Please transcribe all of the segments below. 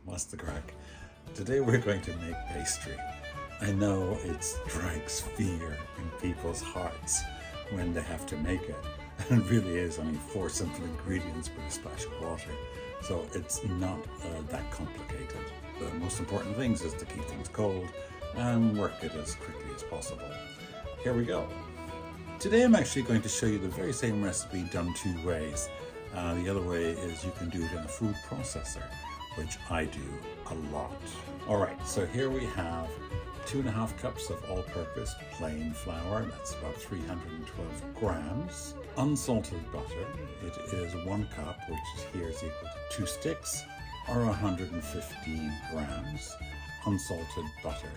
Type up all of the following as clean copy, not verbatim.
What's the crack? Today we're going to make pastry. I know it strikes fear in people's hearts when they have to make it. And it really is only 4 simple ingredients with a splash of water. So it's not that complicated. The most important things is to keep things cold and work it as quickly as possible. Here we go. Today I'm actually going to show you the very same recipe done 2 ways. The other way is you can do it in a food processor, which I do a lot. All right, so here we have 2.5 cups of all-purpose plain flour. That's about 312 grams. Unsalted butter, it is 1 cup, which is here is equal to 2 sticks, or 115 grams. Unsalted butter.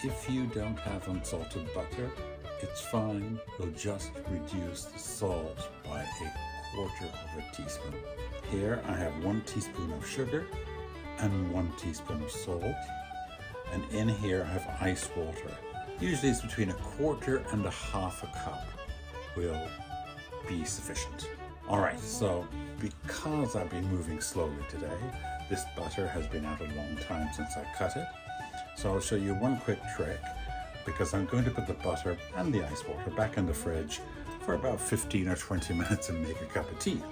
If you don't have unsalted butter, it's fine. You'll just reduce the salt by 1/4 of a teaspoon. Here I have 1 teaspoon of sugar and 1 teaspoon of salt. And in here I have ice water. Usually it's between 1/4 and 1/2 cup will be sufficient. All right, so because I've been moving slowly today, this butter has been out a long time since I cut it. So I'll show you one quick trick, because I'm going to put the butter and the ice water back in the fridge for about 15 or 20 minutes and make a cup of tea.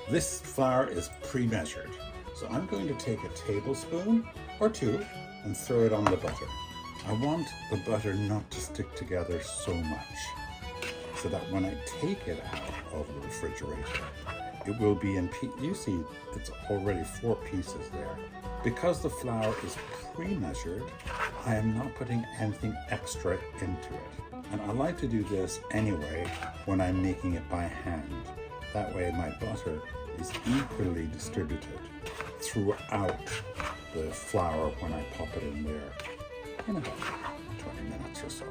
This flour is pre-measured. So I'm going to take a tablespoon or 2 and throw it on the butter. I want the butter not to stick together so much, so that when I take it out of the refrigerator, it will be in you see it's already 4 pieces there. Because the flour is pre-measured, I am not putting anything extra into it. And I like to do this anyway when I'm making it by hand. That way my butter is equally distributed throughout the flour when I pop it in there in about 20 minutes or so.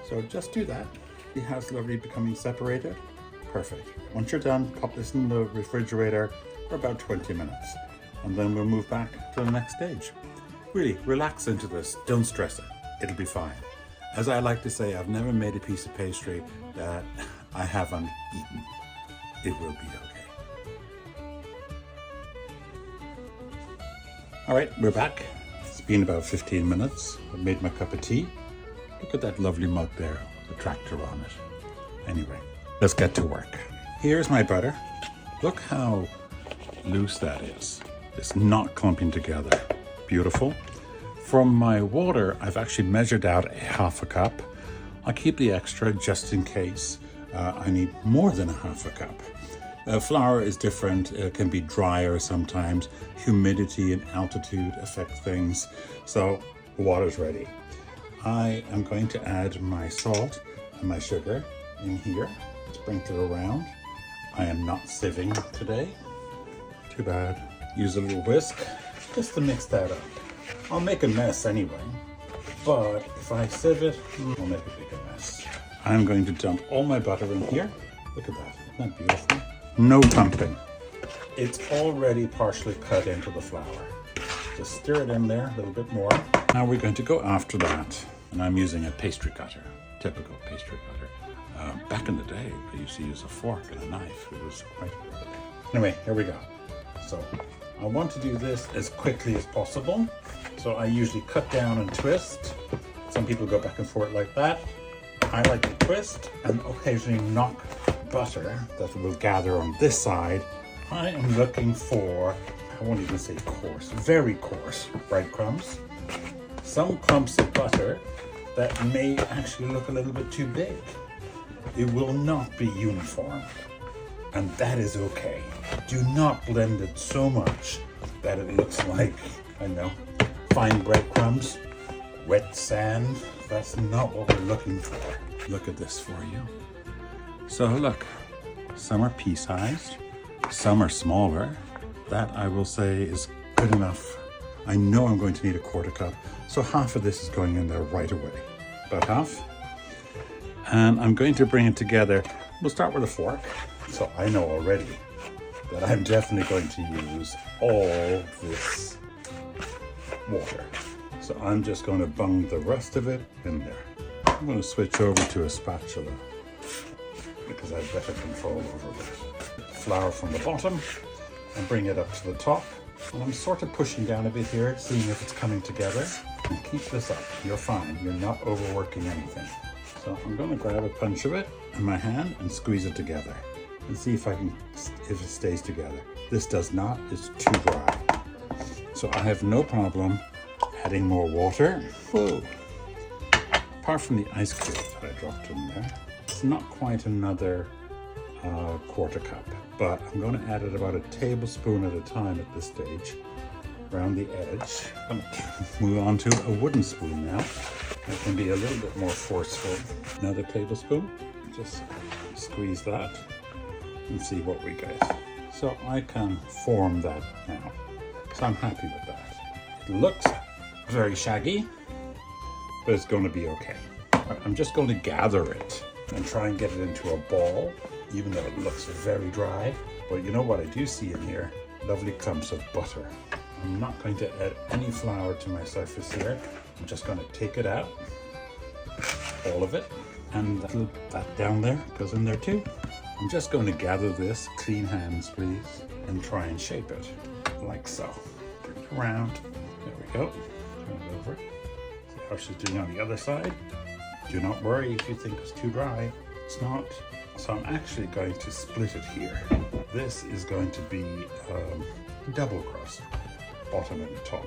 So just do that. See how it's lovely becoming separated? Perfect. Once you're done, pop this in the refrigerator for about 20 minutes. And then we'll move back to the next stage. Really, relax into this. Don't stress it. It'll be fine. As I like to say, I've never made a piece of pastry that I haven't eaten. It will be okay. All right, we're back. It's been about 15 minutes. I've made my cup of tea. Look at that lovely mug there, the tractor on it. Anyway, let's get to work. Here's my butter. Look how loose that is. It's not clumping together. Beautiful. From my water, I've actually measured out 1/2 cup. I'll keep the extra just in case I need more than 1/2 cup. Flour is different. It can be drier sometimes. Humidity and altitude affect things. So the water's ready. I am going to add my salt and my sugar in here. Sprinkle it around. I am not sieving today. Too bad. Use a little whisk just to mix that up. I'll make a mess anyway, but if I sieve it, I'll make a bigger mess. I'm going to dump all my butter in here. Look at that, isn't that beautiful? No clumping. It's already partially cut into the flour. Just stir it in there a little bit more. Now we're going to go after that, and I'm using a pastry cutter, typical pastry cutter. Back in the day, I used to use a fork and a knife. It was quite good. Anyway, here we go. So I want to do this as quickly as possible. So I usually cut down and twist. Some people go back and forth like that. I like to twist and occasionally knock butter that will gather on this side. I am looking for, I won't even say coarse, very coarse breadcrumbs. Some clumps of butter that may actually look a little bit too big. It will not be uniform. And that is okay. Do not blend it so much that it looks like, I know, fine breadcrumbs, wet sand. That's not what we're looking for. Look at this for you. So look, some are pea-sized, some are smaller. That I will say is good enough. I know I'm going to need 1/4 cup, so 1/2 of this is going in there right away. About 1/2. And I'm going to bring it together. We'll start with a fork. So I know already that I'm definitely going to use all this water. So I'm just going to bung the rest of it in there. I'm going to switch over to a spatula because I have better control over it. Flour from the bottom and bring it up to the top. And I'm sort of pushing down a bit here, seeing if it's coming together. And keep this up. You're fine. You're not overworking anything. So I'm going to grab a punch of it in my hand and squeeze it together and see if it stays together. This does not. It's too dry. So I have no problem adding more water. Whoa. Apart from the ice cube that I dropped in there, it's not quite another quarter cup, but I'm going to add it about a tablespoon at a time at this stage around the edge. I'm going to move on to a wooden spoon now. It can be a little bit more forceful. Another tablespoon. Just squeeze that and see what we get. So I can form that now. So I'm happy with that. It looks very shaggy, but it's going to be okay. I'm just going to gather it and try and get it into a ball, even though it looks very dry. But you know what I do see in here? Lovely clumps of butter. I'm not going to add any flour to my surface here. I'm just going to take it out, all of it, and that down there goes in there too. I'm just going to gather this, clean hands please, and try and shape it like so. Bring it around. There we go. Turn it over. See how she's doing on the other side. Do not worry if you think it's too dry. It's not. So I'm actually going to split it here. This is going to be double crust, bottom and the top.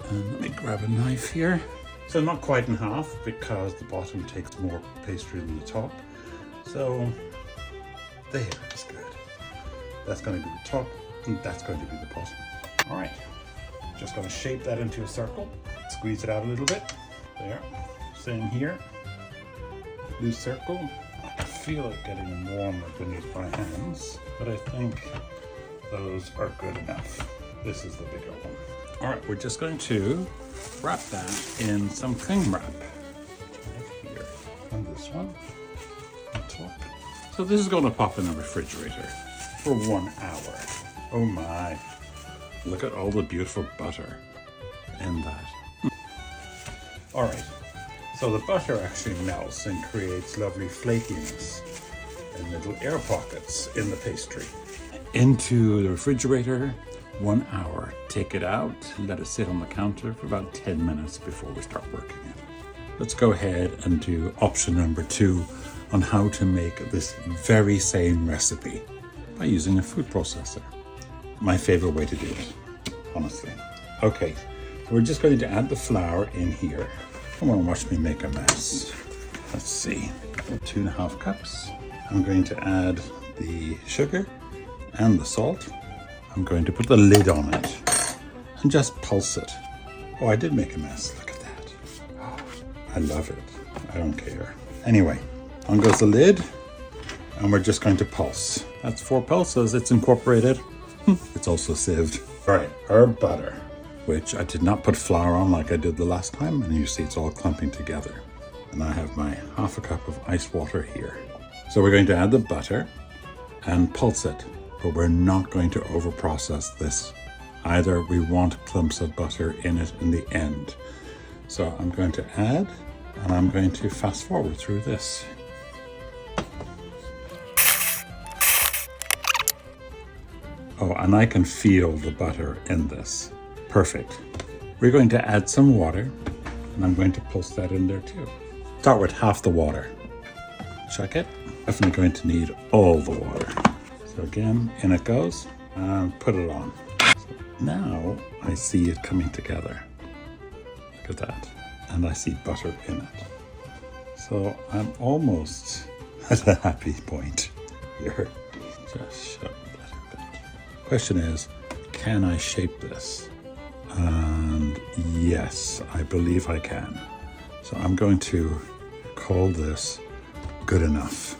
And let me grab a knife here. So not quite in half because the bottom takes more pastry than the top. So there, that's good. That's going to be the top and that's going to be the bottom. All right, just going to shape that into a circle. Squeeze it out a little bit. There, same here. Loose circle. I can feel it getting warmer beneath my hands, but I think those are good enough. This is the bigger one. All right, we're just going to wrap that in some cling wrap. Right here, and this one on top. So this is going to pop in the refrigerator for 1 hour. Oh my, look at all the beautiful butter in that. All right, so the butter actually melts and creates lovely flakiness and little air pockets in the pastry. Into the refrigerator, 1 hour. Take it out, let it sit on the counter for about 10 minutes before we start working it. Let's go ahead and do option number 2 on how to make this very same recipe by using a food processor. My favorite way to do it, honestly. Okay, so we're just going to add the flour in here. Come on, watch me make a mess. Let's see, 2.5 cups. I'm going to add the sugar and the salt. I'm going to put the lid on it and just pulse it. Oh, I did make a mess, look at that. Oh, I love it, I don't care. Anyway, on goes the lid and we're just going to pulse. That's 4 pulses, it's incorporated. It's also sieved. All right, our butter, which I did not put flour on like I did the last time, and you see it's all clumping together. And I have my 1/2 cup of ice water here. So we're going to add the butter and pulse it, but we're not going to over process this. Either we want clumps of butter in it in the end. So I'm going to add, and I'm going to fast forward through this. Oh, and I can feel the butter in this. Perfect. We're going to add some water, and I'm going to pulse that in there too. Start with half the water. Check it. Definitely going to need all the water. So again, in it goes, and put it on. So now I see it coming together. Look at that. And I see butter in it. So I'm almost at a happy point here. Just shut that a bit. Question is, can I shape this? And yes, I believe I can. So I'm going to call this good enough.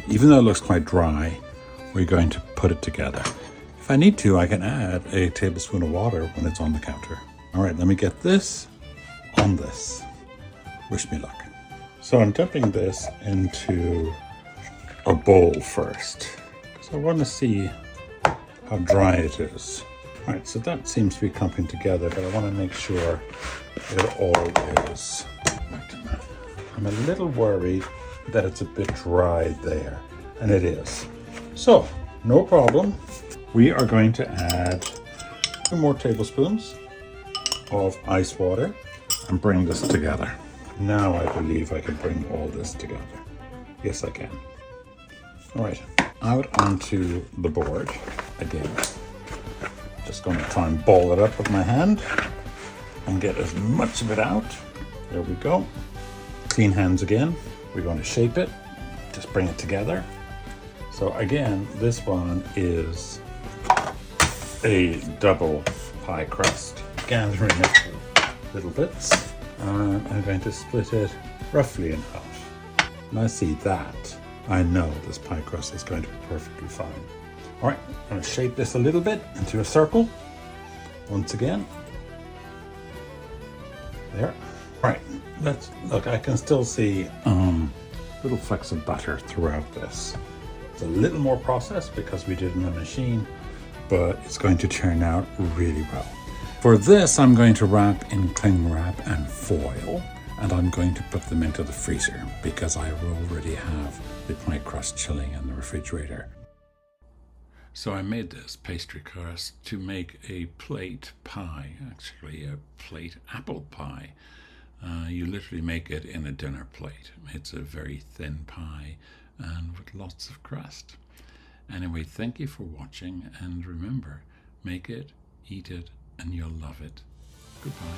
Even though it looks quite dry, we're going to put it together. If I need to, I can add a tablespoon of water when it's on the counter. All right, let me get this on this. Wish me luck. So I'm dumping this into a bowl first, because I want to see how dry it is. All right, so that seems to be clumping together, but I want to make sure it all is. I'm a little worried that it's a bit dry there, and it is. So, no problem. We are going to add 2 more tablespoons of ice water and bring this together. Now I believe I can bring all this together. Yes, I can. All right, out onto the board again. Just going to try and ball it up with my hand and get as much of it out. There we go. Clean hands again. We're going to shape it, just bring it together. So again, this one is a double pie crust, gathering it little bits. I'm going to split it roughly in half. When I see that, I know this pie crust is going to be perfectly fine. All right, I'm going to shape this a little bit into a circle. Once again. There. All right, let's look. I can still see little flecks of butter throughout this. It's a little more processed because we did it in a machine, but it's going to turn out really well. For this, I'm going to wrap in cling wrap and foil, and I'm going to put them into the freezer because I already have the pie crust chilling in the refrigerator. So I made this pastry crust to make a plate pie, actually a plate apple pie. You literally make it in a dinner plate. It's a very thin pie and with lots of crust. Anyway, thank you for watching, and remember, make it, eat it, and you'll love it. Goodbye.